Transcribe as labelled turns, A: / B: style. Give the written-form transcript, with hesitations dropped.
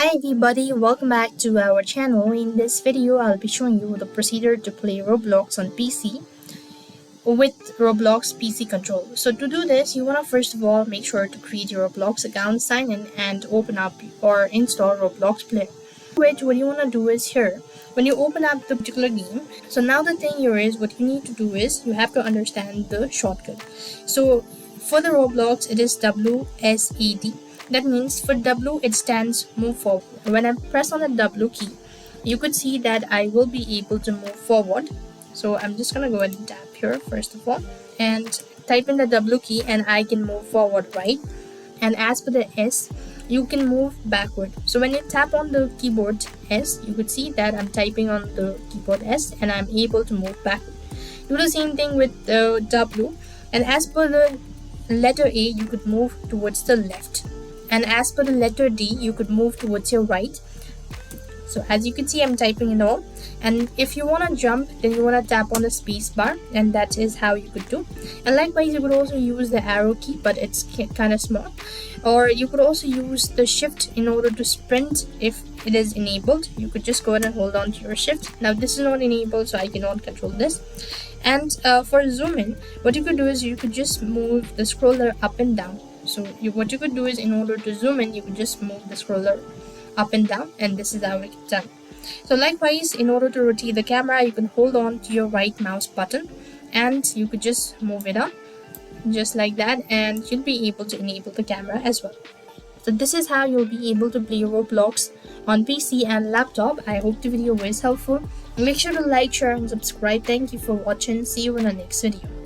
A: Hi everybody, welcome back to our channel. In this video, I'll be showing you the procedure to play Roblox on PC with Roblox PC controller. So to do this, you want to first of all make sure to create your Roblox account, sign in and open up or install Roblox Player. Which what you want to do is here, when you open up the particular game, so now the thing here is what you need to do is you have to understand the shortcut. So for the Roblox, it is WSAD. That means for W, it stands move forward. When I press on the W key, you could see that I will be able to move forward. So I'm just gonna go ahead and tap here first of all and type in the W key and I can move forward, right? And as for the S, you can move backward. So when you tap on the keyboard S, you could see that I'm typing on the keyboard S and I'm able to move backward. Do the same thing with the W. And as per the letter A, you could move towards the left. And as per the letter D, you could move towards your right. So as you can see, I'm typing it all. And if you want to jump, then you want to tap on the space bar, and that is how you could do. And likewise, you could also use the arrow key, but it's kind of small. Or you could also use the shift in order to sprint if it is enabled. You could just go ahead and hold on to your shift. Now this is not enabled, so I cannot control this. And for zoom in, what you could do is you could just move the scroller up and down. So what you could do is in order to zoom in, you could just move the scroller up and down, and this is how it's done. So likewise, in order to rotate the camera, you can hold on to your right mouse button and you could just move it up just like that, and you'll be able to enable the camera as well. So this is how you'll be able to play Roblox on PC and laptop. I hope the video was helpful. Make sure to like, share and subscribe. Thank you for watching. See you in the next video.